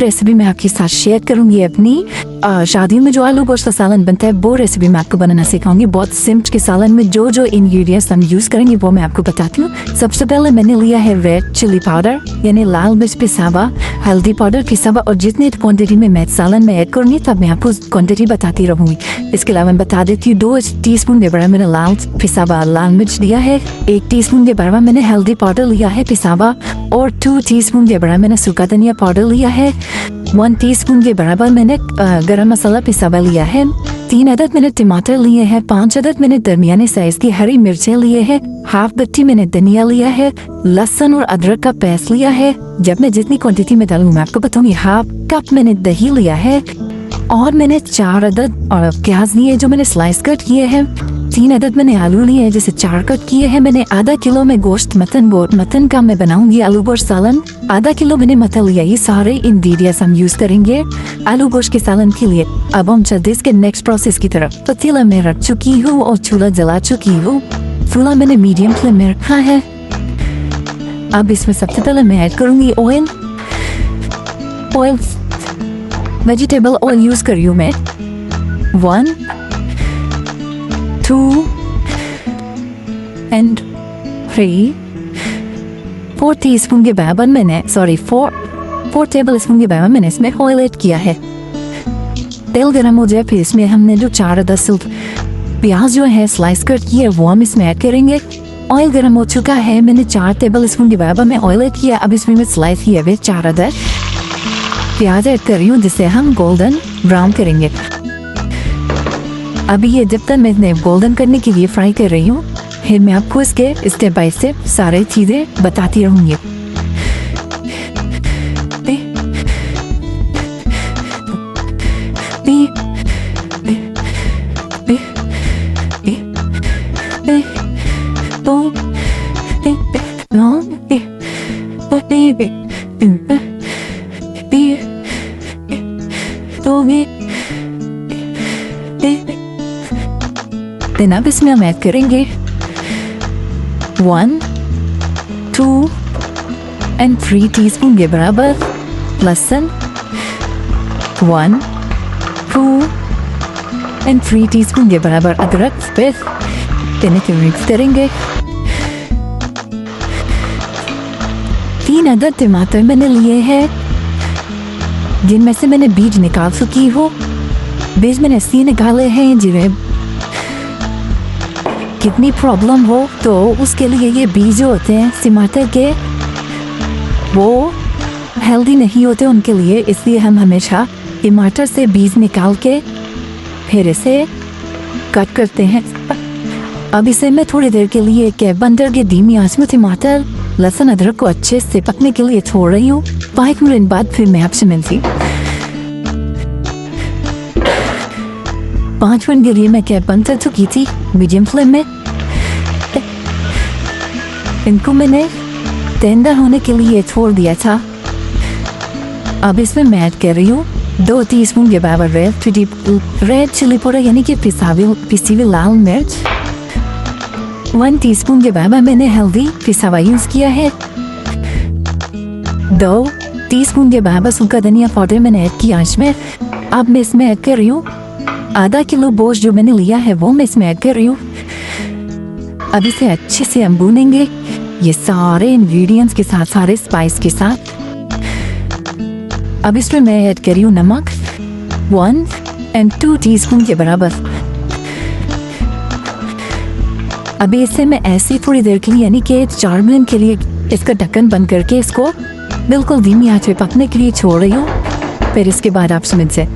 Recipe मैं आपके साथ शेयर करूंगी अपनी शादियों में जो आलू गोश्त का सालन बनता है वो रेसिपी मैं आपको बनाना सिखाऊंगी। बहुत सिंपल के सालन में जो जो इंग्रेडिएंट्स हम यूज़ करेंगे वो मैं आपको बताती हूँ। सबसे पहले मैंने लिया है रेड चिली पाउडर यानी लाल मिर्च पिसा हुआ, हल्दी पाउडर पिसा हुआ, और जितने क्वांटिटी में मैं सालन में ऐड करूँगी तब मैं आपको क्वांटिटी बताती रहूँगी। इसके अलावा मैं बता देती हूँ 2 टीस्पून के बराबर मैंने लाल पिसा हुआ लाल मिर्च लिया है, 1 टीस्पून के बराबर मैंने हल्दी पाउडर लिया है पिसा हुआ, और 2 टीस्पून के बराबर मैंने सूखा धनिया पाउडर लिया है, 1 टीस्पून के बराबर मैंने गरम मसाला पिसा हुआ लिया है, 3 अदद मैंने टमाटर लिए हैं, 5 अदद मैंने दरमियाने साइज की हरी मिर्चें लिए हैं, हाफ बट्टी मैंने धनिया लिया है, लहसुन और अदरक का पेस्ट लिया है। जब मैं जितनी क्वांटिटी में डालूँ मैं आपको बताऊंगी। हाफ कप मैंने दही लिया है, और मैंने 4 अदद और प्याज लिए जो मैंने स्लाइस कट किए हैं, 3 अदद मैंने आलू लिए हैं जैसे 4 कट किए हैं। मैंने आधा किलो में गोश्त मटन का मैं बनाऊंगी आलू गोश्त सालन, आधा किलो मैंने मटन लिया। ये सारे इंग्रेडिएंट्स हम यूज करेंगे आलू गोश्त के सालन के लिए। अब हम चलते इसके नेक्स्ट प्रोसेस की तरफ। पतीला मैं रख चुकी हूँ और चूल्हा जला चुकी हूँ। चूल्हा मैंने मीडियम फ्लेम में रखा है। अब इसमें सबसे पहले मैं ऐड करूंगी ऑयल वेजिटेबल ऑयल यूज कर रही हूँ मैं। 1 2 and 3 4 टीस्पून के बराबर मैंने 4 टेबल स्पून के बराबर मैंने इसमें ऑयल ऐड किया है। तेल गर्म हो जाए फिर इसमें हमने जो 4 अदद प्याज जो है स्लाइस कट किया वो हम इसमें ऐड करेंगे। ऑयल गर्म हो चुका है, मैंने 4 टेबल स्पून के बराबर में ऑयल ऐड किया। अब इसमें मैं स्लाइस किए हुए 4 अदद प्याज ऐड कर रही हूँ जिसे हम गोल्डन ब्राउन करेंगे। अभी ये जब तक मैं इन्हें गोल्डन करने के लिए फ्राई कर रही हूँ, फिर मैं आपको इसके स्टेप बाय स्टेप सारे चीज़ें बताती रहूँगी। देन अब इसमें हम ऐड करेंगे 1 2 and 3 टीस्पून के बराबर लहसुन, 1 2 and 3 टीस्पून के बराबर अदरक पेस्ट। इन्हें मिक्स करेंगे। 3 अदद टमाटर मैंने लिए हैं जिनमें से मैंने बीज निकाल चुकी हूँ। बीज मैंने इसलिए निकाले हैं जिन्हें कितनी प्रॉब्लम हो तो उसके लिए ये बीज जो होते हैं टमाटर के वो हेल्दी नहीं होते उनके लिए, इसलिए हम हमेशा टमाटर से बीज निकाल के फिर इसे कट करते हैं। अब इसे मैं थोड़ी देर के लिए बंदर के धीमी आंच में टमाटर लहसुन अदरक को अच्छे से पकने के लिए छोड़ रही हूँ। 5 मिनट बाद फिर मैं आपसे मिलती। 5 मिनट के लिए मैं बंद कर चुकी थी मीडियम फ्लेम में। इनको मैंने टेंडर होने के लिए छोड़ दिया था। अब इसमें मैं ऐड कर रही हूँ 2 टीस्पून के बराबर रेड चिली पाउडर यानी कि पिसी हुई लाल मिर्च, 1 टीस्पून के बराबर मैंने हल्दी पिसा हुआ यूज किया है, 2 टीस्पून के बराबर सूखा धनिया पाउडर मैंने ऐड किया इसमें। अब मैं इसमें ऐड कर रही हूँ आधा किलो गोश्त जो मैंने लिया है वो मैं इसमें ऐड कर रही हूँ। अब इसे अच्छे से हम भूनेंगे ये सारे इंग्रेडिएंट्स के साथ, सारे स्पाइस के साथ। अब इसमें मैं ऐड कर रही हूँ नमक 1 and 2 टीस्पून के बराबर। अभी इसे मैं ऐसे थोड़ी देर के लिए यानी कि 4 मिनट के लिए इसका ढक्कन बंद करके इसको बिल्कुल धीमी आंच पे पकने के लिए छोड़ रही हूँ। फिर इसके बाद आप समझ से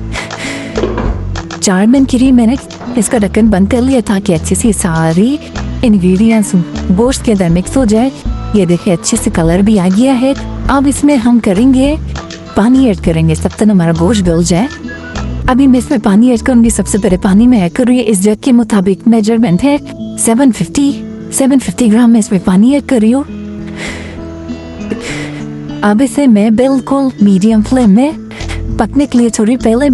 4 मिनट के लिए मैंने इसका ढक्कन बंद कर लिया ताकि अच्छे से सारी इंग्रेडिएंट्स गोश्त के अंदर मिक्स हो जाए। ये देखिए अच्छे से कलर भी आ गया है। अब इसमें हम करेंगे पानी ऐड करेंगे तब तक हमारा गोश्त गल जाए। अभी मैं इसमें पानी ऐड करूँगी। सबसे पहले पानी में ऐड करूँगी इस जग के मुताबिक मेजरमेंट है 750 ग्राम में इसमें पानी ऐड कर रही हूँ। अब इसे मैं बिल्कुल मीडियम फ्लेम में पकने के लिए थोड़ी पहले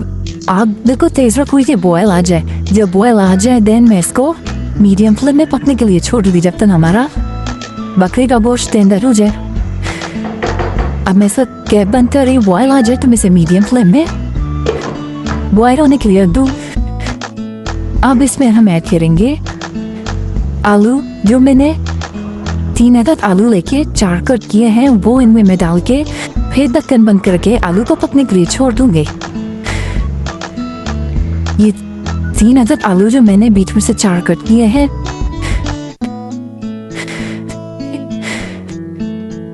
आग बिल्कुल तेज रखूँगी बॉयल आ जाए। जब बॉयल आ जाए देन मैं इसको मीडियम फ्लेम में पकने के लिए छोड़ दी जब तक हमारा बकरी का गोश्त टेंडर हो जाए। अब मैं सब कैब बंद कर रही, बॉयल आ जाए तो मैं इसे मीडियम फ्लेम में बॉयल होने के लिए दूँ। अब इसमें हम ऐड करेंगे आलू, जो मैंने 3 अदद आलू लेके 4 कट किए हैं, वो इनमें मैं डाल के फिर ढक्कन बंद करके आलू को पकने के लिए छोड़ दूंगी। ये 3 अदद आलू जो मैंने बीच में से 4 कट किए हैं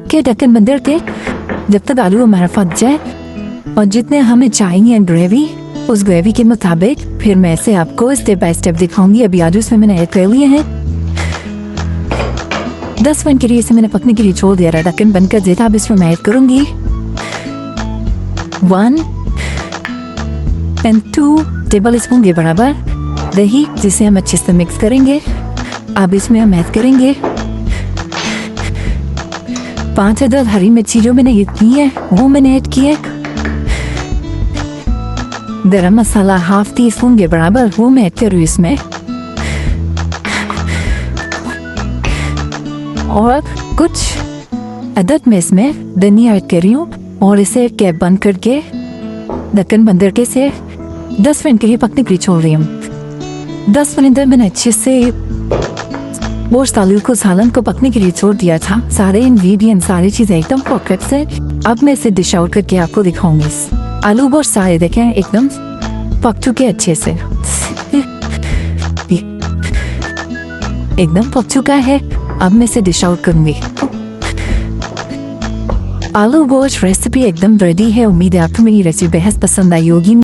के ढक्कन बंद करके जब तक आलू हमारा पक जाए, और जितने हमें चाहिए ग्रेवी उस ग्रेवी के मुताबिक फिर मैं इसे आपको स्टेप बाय स्टेप दिखाऊंगी। अभी आलू इसमें मैंने ऐड कर लिए हैं। 10 मिनट के लिए इसे मैंने पकने के लिए छोड़ दिया, ढक्कन बंद कर दिया। अब इसमें मैं ऐड करूंगी 1 और 2 टेबल स्पून के बराबर दही, जिसे हम अच्छे से मिक्स करेंगे। अब इसमें हम ऐड करेंगे 5 अदद हरी मिर्ची जो मैंने ये की है वो मैंने ऐड की है। गरम मसाला ½ टी स्पून के बराबर वो मैं ऐड करूँ इसमें, और कुछ अदद में इसमें धनिया ऐड कर रही हूँ, और इसे कैप बंद करके ढक्कन बंद करके से 10 मिनट के लिए पकने के लिए छोड़ रही हूँ। 10 मिनट मैंने अच्छे से गोश्त आलू को सालन को पकने के लिए छोड़ दिया था। सारे इंग्रेडिएंट सारी चीज़ें एकदम परफेक्ट से। अब मैं इसे डिश आउट करके आपको दिखाऊंगी। आलू गोश्त सारे देखें एकदम पक चुके अच्छे से, एकदम पक चुका है। अब मैं इसे डिश आउट करूंगी। आलू गोश्त रेसिपी एकदम रेडी है। उम्मीद है आपको मेरी रेसिपी बेहद पसंद आई होगी।